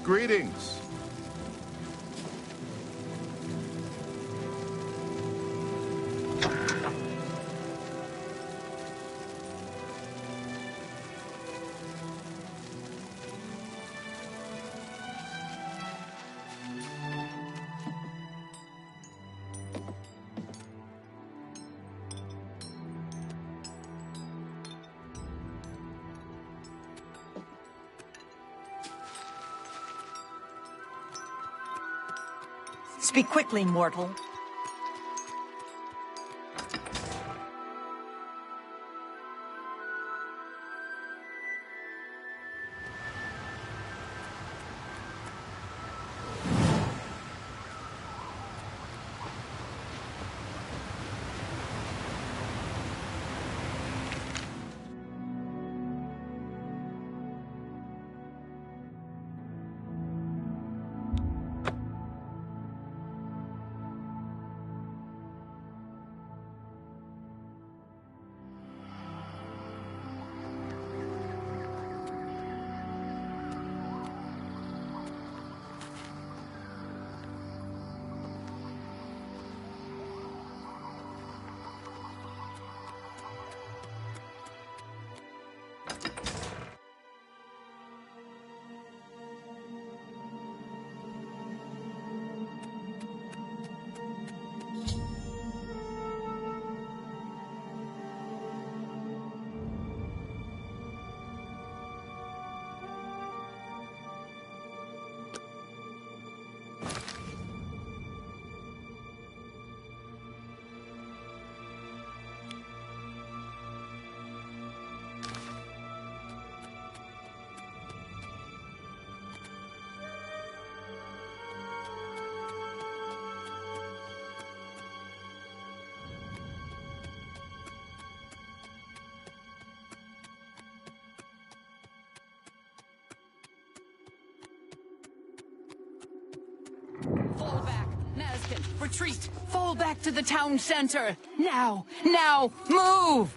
Greetings. Speak quickly, mortal. Fall back, Nazkin, retreat! Fall back to the town center! Now! Now! Move!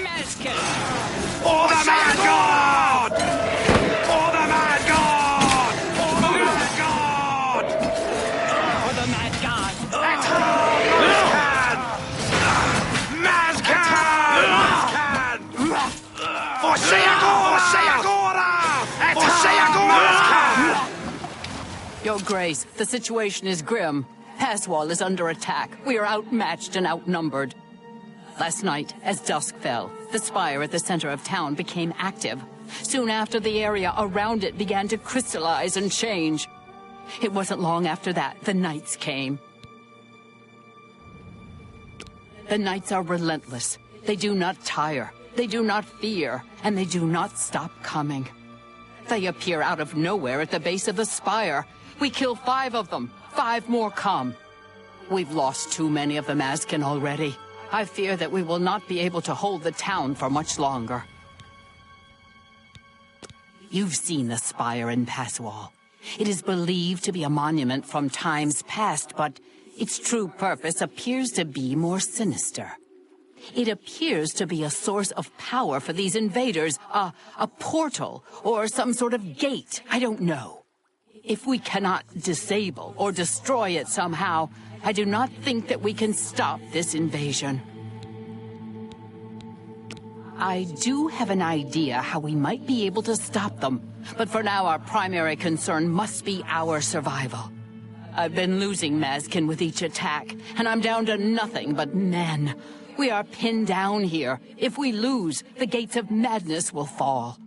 Mazkin! For the Mad God! For the Mad God! For the Mad God! For the Mad God! Mazcan! For Seagora! For Seagora! Your Grace, the situation is grim. Passwall is under attack. We are outmatched and outnumbered. Last night, as dusk fell, the spire at the center of town became active. Soon after, the area around it began to crystallize and change. It wasn't long after that the Knights came. The Knights are relentless. They do not tire. They do not fear. And they do not stop coming. They appear out of nowhere at the base of the spire. We kill 5 of them. 5 more come. We've lost too many of the Mazkin already. I fear that we will not be able to hold the town for much longer. You've seen the spire in Passwall. It is believed to be a monument from times past, but its true purpose appears to be more sinister. It appears to be a source of power for these invaders, a portal, or some sort of gate. I don't know. If we cannot disable or destroy it somehow, I do not think that we can stop this invasion. I do have an idea how we might be able to stop them, but for now our primary concern must be our survival. I've been losing Mazkin with each attack, and I'm down to nothing but men. We are pinned down here. If we lose, the gates of madness will fall.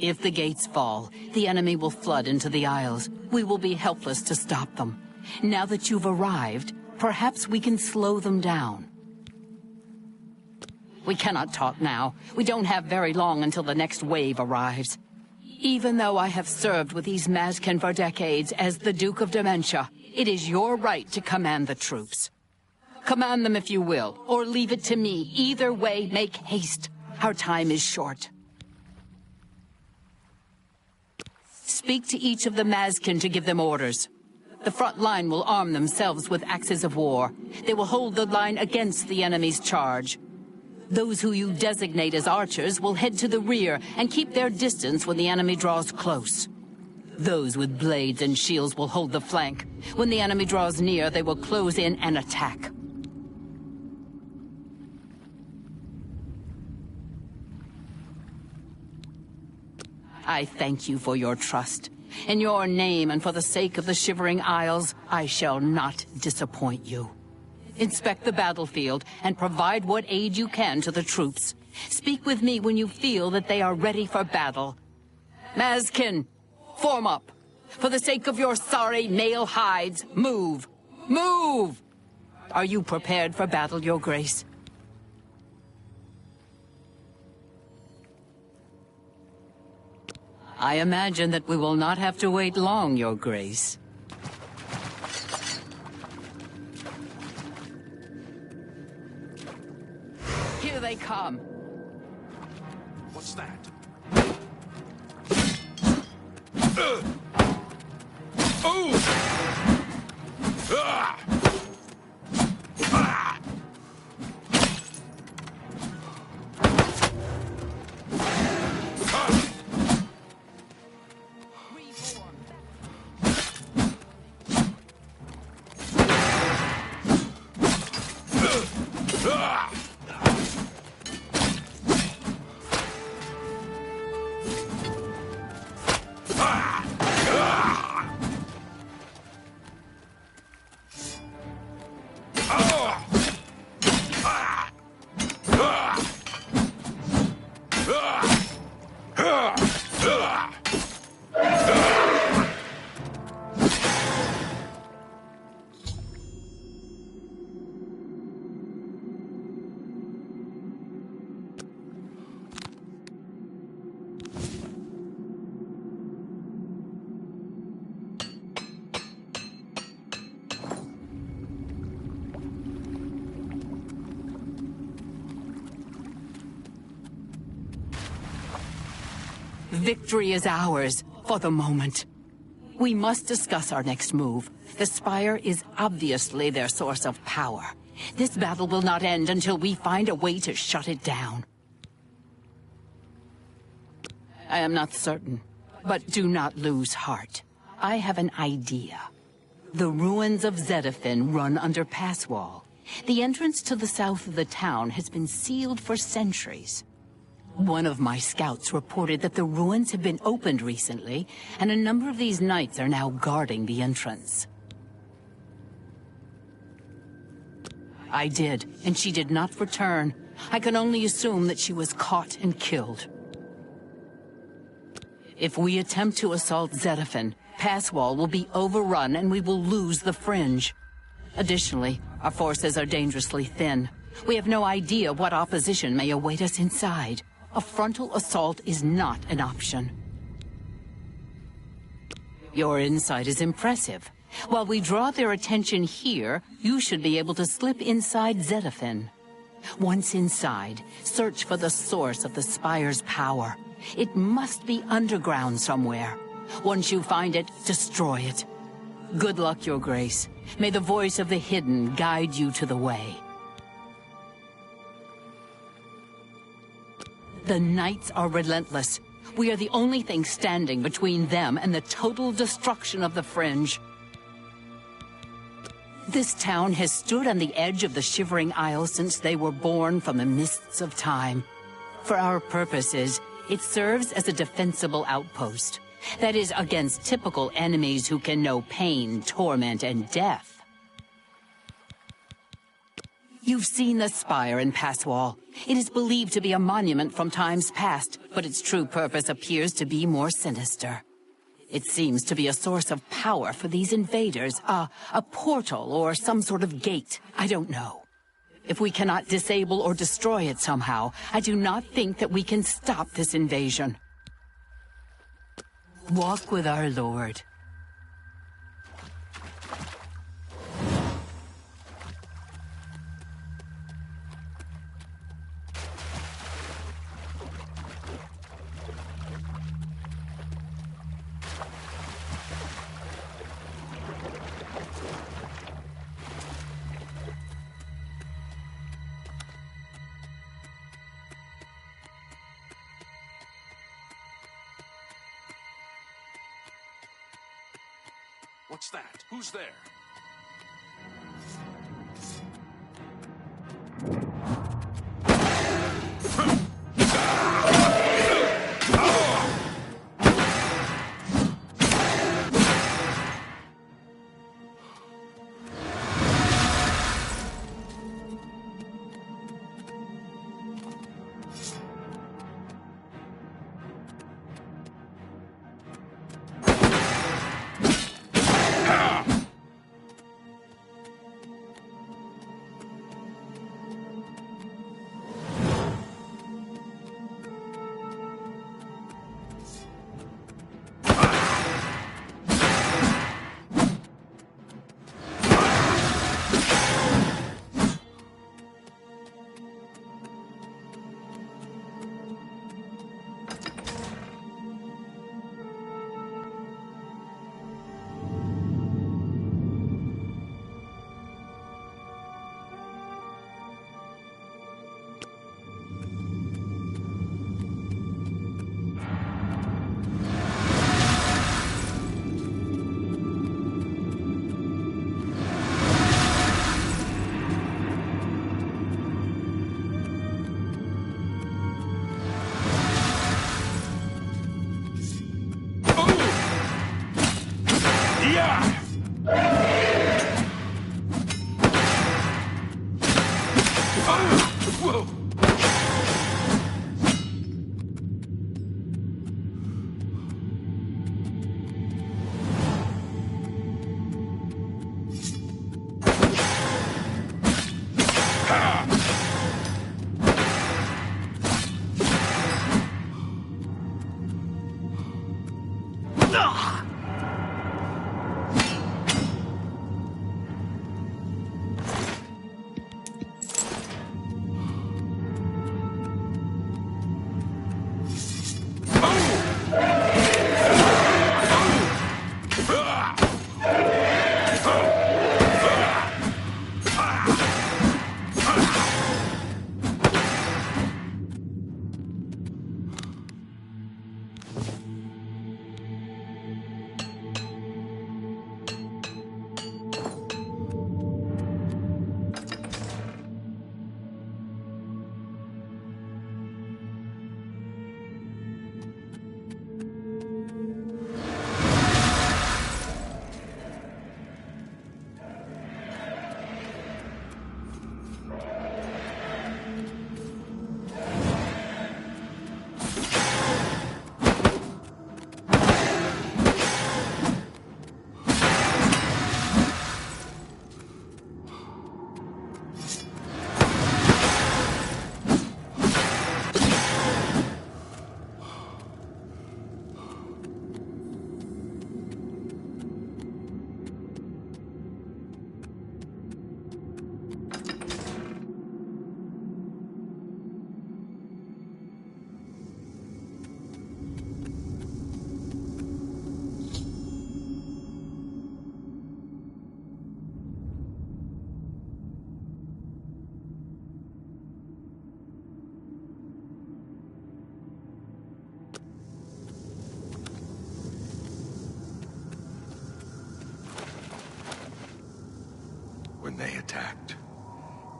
If the gates fall, the enemy will flood into the Isles. We will be helpless to stop them. Now that you've arrived, perhaps we can slow them down. We cannot talk now. We don't have very long until the next wave arrives. Even though I have served with these Mazkin for decades as the Duke of Dementia, it is your right to command the troops. Command them if you will, or leave it to me. Either way, make haste. Our time is short. Speak to each of the Mazkin to give them orders. The front line will arm themselves with axes of war. They will hold the line against the enemy's charge. Those who you designate as archers will head to the rear and keep their distance when the enemy draws close. Those with blades and shields will hold the flank. When the enemy draws near, they will close in and attack. I thank you for your trust. In your name and for the sake of the Shivering Isles, I shall not disappoint you. Inspect the battlefield and provide what aid you can to the troops. Speak with me when you feel that they are ready for battle. Mazkin, form up. For the sake of your sorry male hides, move. Move! Are you prepared for battle, Your Grace? I imagine that we will not have to wait long, Your Grace. Here they come. What's that? Victory is ours, for the moment. We must discuss our next move. The Spire is obviously their source of power. This battle will not end until we find a way to shut it down. I am not certain, but do not lose heart. I have an idea. The ruins of Zedafin run under pass wall. The entrance to the south of the town has been sealed for centuries. One of my scouts reported that the ruins have been opened recently, and a number of these knights are now guarding the entrance. I did, and she did not return. I can only assume that she was caught and killed. If we attempt to assault Zedafin, Passwall will be overrun and we will lose the Fringe. Additionally, our forces are dangerously thin. We have no idea what opposition may await us inside. A frontal assault is not an option. Your insight is impressive. While we draw their attention here, you should be able to slip inside Zedafin. Once inside, search for the source of the Spire's power. It must be underground somewhere. Once you find it, destroy it. Good luck, Your Grace. May the voice of the hidden guide you to the way. The Knights are relentless. We are the only thing standing between them and the total destruction of the Fringe. This town has stood on the edge of the Shivering Isles since they were born from the mists of time. For our purposes, it serves as a defensible outpost. That is, against typical enemies who can know pain, torment, and death. You've seen the spire in Passwall. It is believed to be a monument from times past, but its true purpose appears to be more sinister. It seems to be a source of power for these invaders, a portal or some sort of gate. I don't know. If we cannot disable or destroy it somehow, I do not think that we can stop this invasion. Walk with our Lord. What's that? Who's there? When they attacked,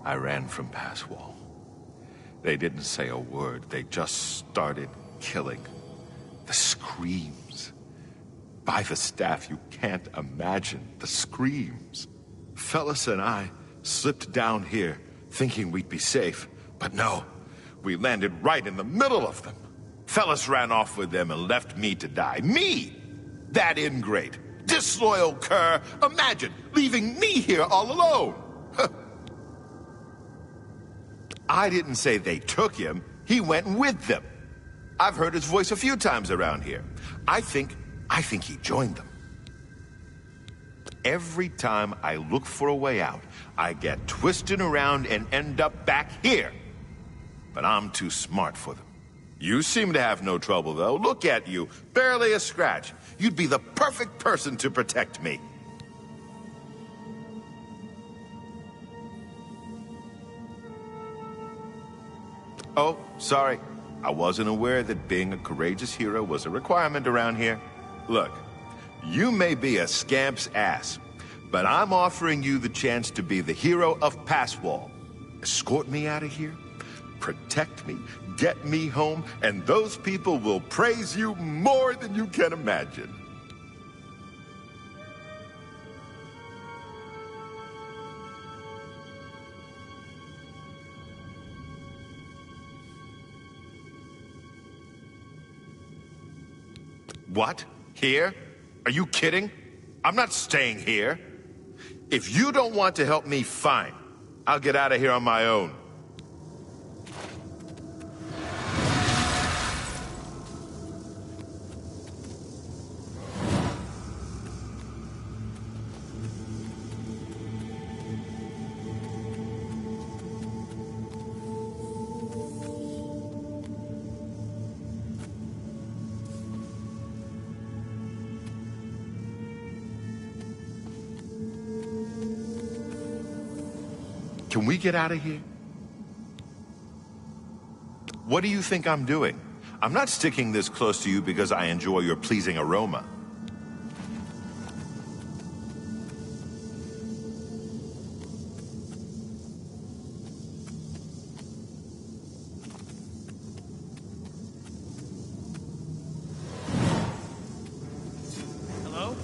I ran from past wall. They didn't say a word. They just started killing. The screams. By the staff, you can't imagine the screams. Fellas and I slipped down here thinking we'd be safe, but no, we landed right in the middle of them. Fellas ran off with them and left me to die. Me! That ingrate. Disloyal cur. Imagine leaving me here all alone. I didn't say they took him. He went with them. I've heard his voice a few times around here. I think he joined them. Every time I look for a way out, I get twisted around and end up back here. But I'm too smart for them. You seem to have no trouble, though. Look at you. Barely a scratch. You'd be the perfect person to protect me. Oh, sorry. I wasn't aware that being a courageous hero was a requirement around here. Look, You may be a scamp's ass, but I'm offering you the chance to be the hero of Passwall. Escort me out of here, protect me, get me home, and those people will praise you more than you can imagine. What? Here? Are you kidding? I'm not staying here. If you don't want to help me, fine. I'll get out of here on my own. Can we get out of here? What do you think I'm doing? I'm not sticking this close to you because I enjoy your pleasing aroma. Hello?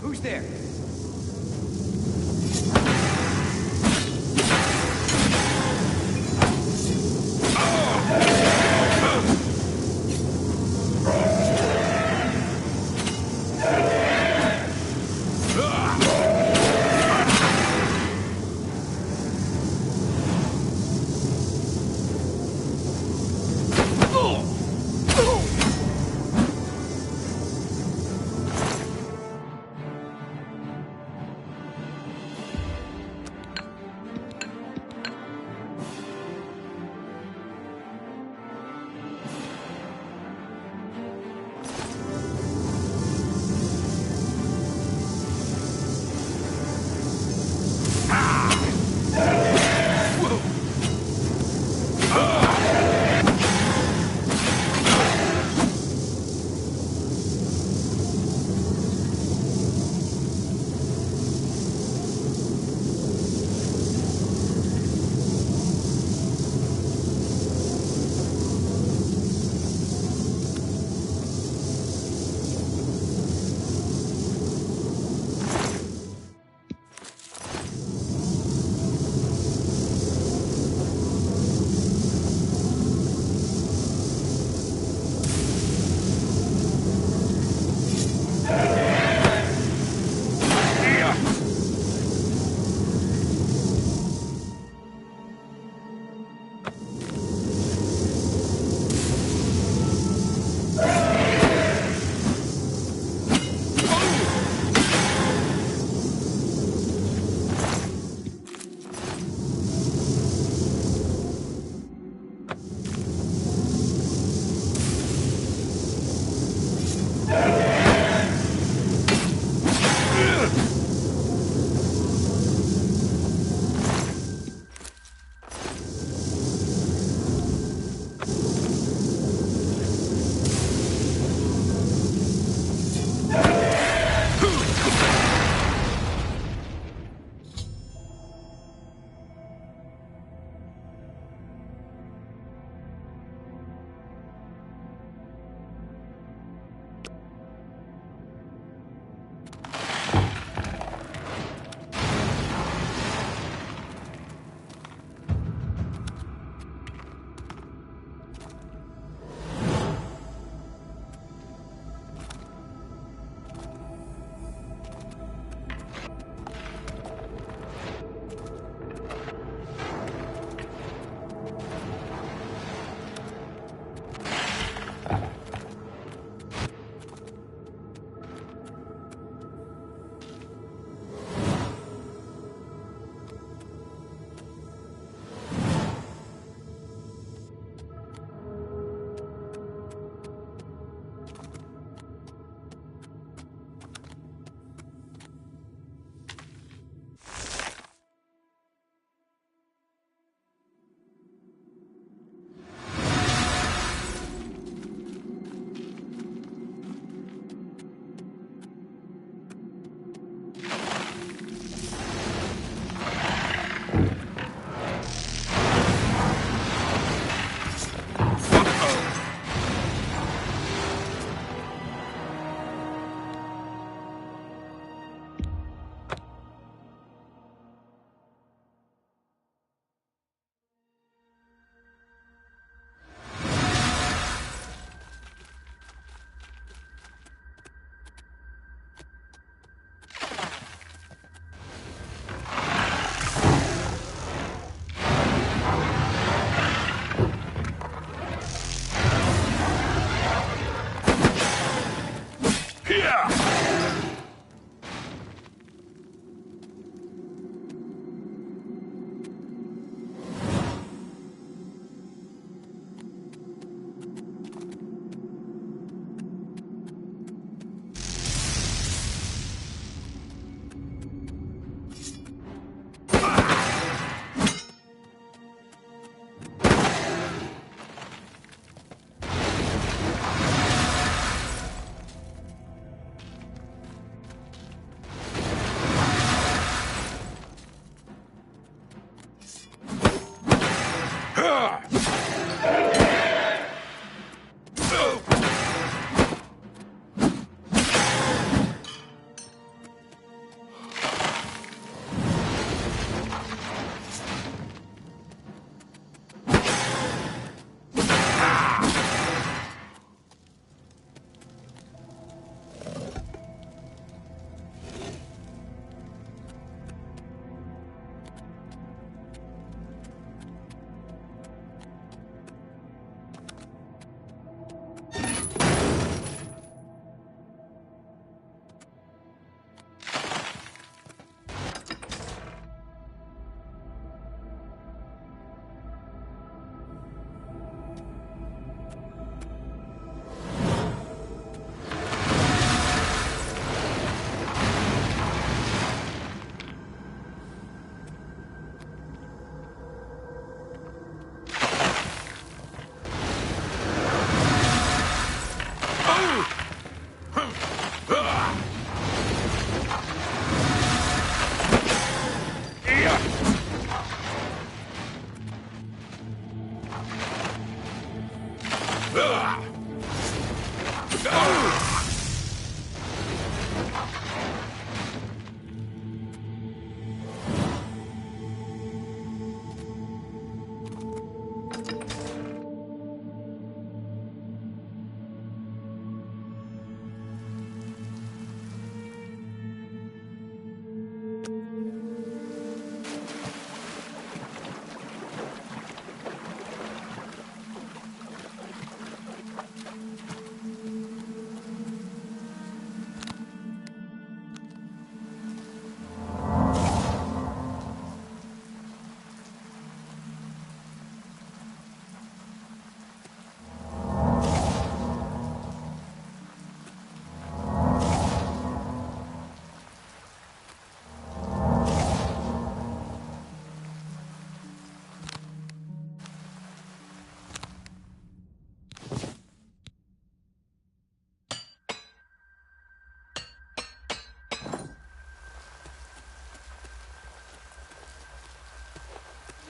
Who's there?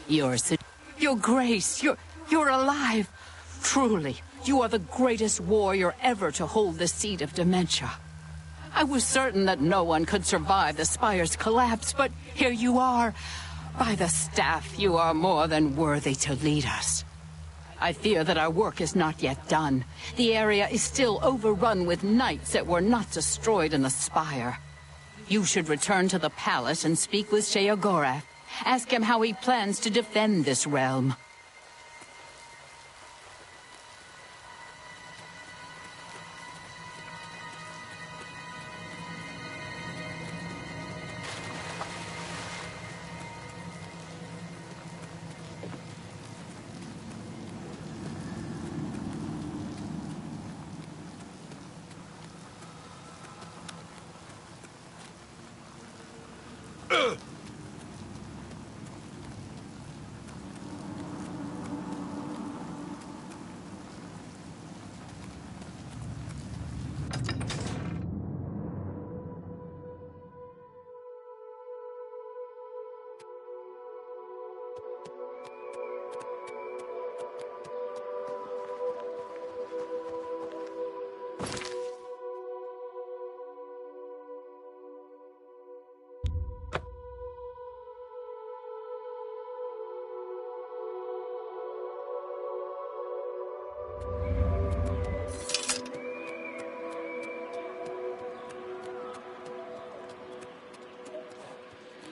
Your Grace, you're alive. Truly, you are the greatest warrior ever to hold the seat of dementia. I was certain that no one could survive the Spire's collapse, but here you are. By the staff, you are more than worthy to lead us. I fear that our work is not yet done. The area is still overrun with knights that were not destroyed in the Spire. You should return to the palace and speak with Sheogorath. Ask him how he plans to defend this realm.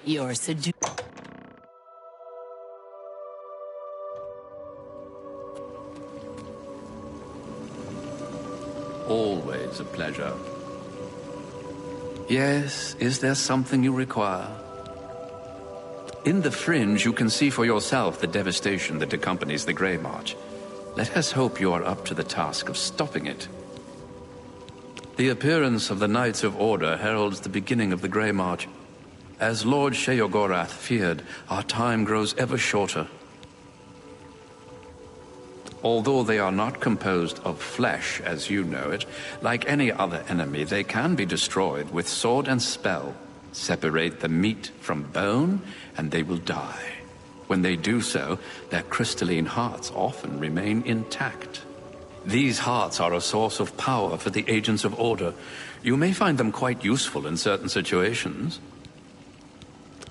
You're seduced. Always a pleasure. Yes, is there something you require? In the Fringe, you can see for yourself the devastation that accompanies the Grey March. Let us hope you are up to the task of stopping it. The appearance of the Knights of Order heralds the beginning of the Grey March. As Lord Sheogorath feared, our time grows ever shorter. Although they are not composed of flesh, as you know it, like any other enemy, they can be destroyed with sword and spell. Separate the meat from bone, and they will die. When they do so, their crystalline hearts often remain intact. These hearts are a source of power for the agents of Order. You may find them quite useful in certain situations.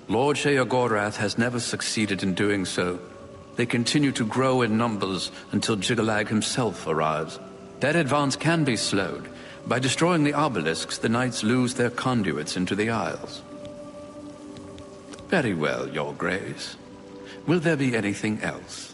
Lord Sheogorath has never succeeded in doing so. They continue to grow in numbers until Jiggalag himself arrives. Their advance can be slowed. By destroying the obelisks, the knights lose their conduits into the Isles. Very well, Your Grace. Will there be anything else?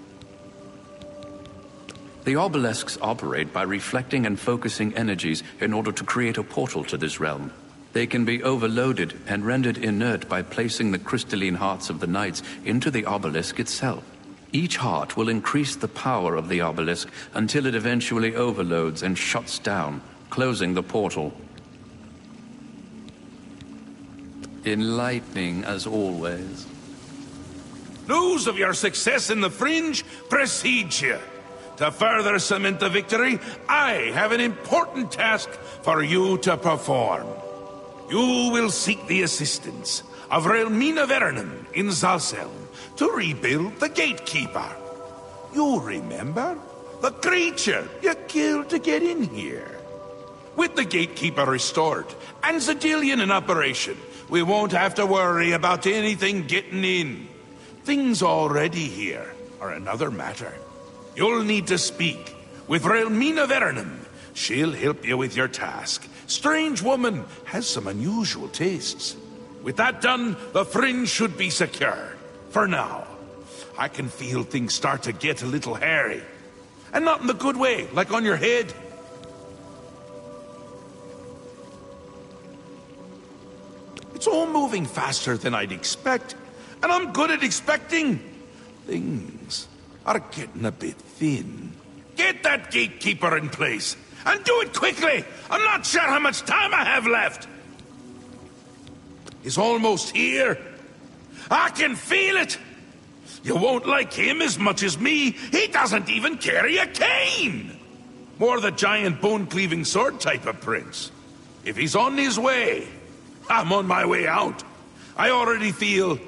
The obelisks operate by reflecting and focusing energies in order to create a portal to this realm. They can be overloaded and rendered inert by placing the crystalline hearts of the knights into the obelisk itself. Each heart will increase the power of the obelisk until it eventually overloads and shuts down, closing the portal. Enlightening as always. News of your success in the Fringe precedes you. To further cement the victory, I have an important task for you to perform. You will seek the assistance of Relmina Vernon in Zalselm to rebuild the Gatekeeper. You remember? The creature you killed to get in here. With the Gatekeeper restored and Zadillion in operation, we won't have to worry about anything getting in. Things already here are another matter. You'll need to speak with Relmina Vernon. She'll help you with your task. Strange woman has some unusual tastes. With that done, the Fringe should be secure. For now. I can feel things start to get a little hairy. And not in the good way, like on your head. It's all moving faster than I'd expect. And I'm good at expecting. Things are getting a bit thin. Get that Gatekeeper in place. And do it quickly! I'm not sure how much time I have left! He's almost here. I can feel it! You won't like him as much as me. He doesn't even carry a cane! More the giant bone-cleaving sword type of prince. If he's on his way, I'm on my way out. I already feel...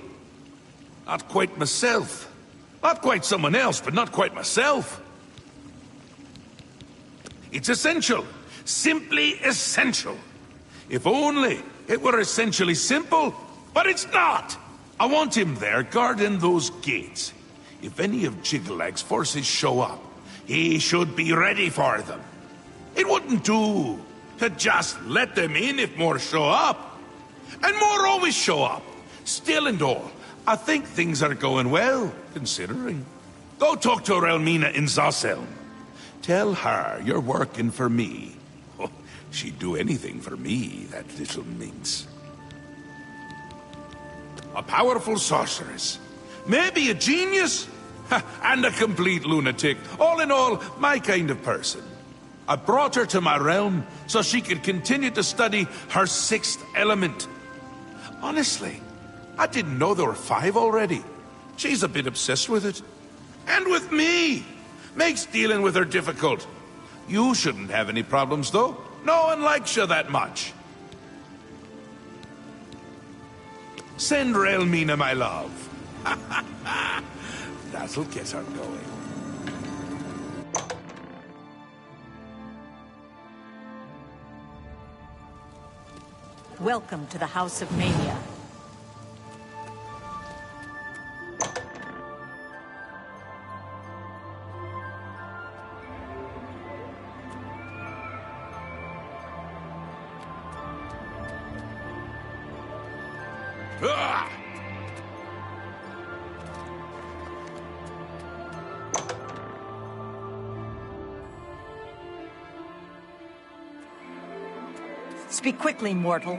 not quite myself. Not quite someone else, but not quite myself. It's essential. Simply essential. If only it were essentially simple, but it's not. I want him there guarding those gates. If any of Jiggalag's forces show up, he should be ready for them. It wouldn't do to just let them in if more show up. And more always show up. Still and all, I think things are going well, considering. Go talk to Relmina in Zalselm. Tell her you're working for me. Oh, she'd do anything for me, that little minx. A powerful sorceress. Maybe a genius. And a complete lunatic. All in all, my kind of person. I brought her to my realm so she could continue to study her sixth element. Honestly, I didn't know there were 5 already. She's a bit obsessed with it. And with me. Makes dealing with her difficult. You shouldn't have any problems, though. No one likes you that much. Send Relmina my love. That'll get her going. Welcome to the House of Mania. Speak quickly, mortal.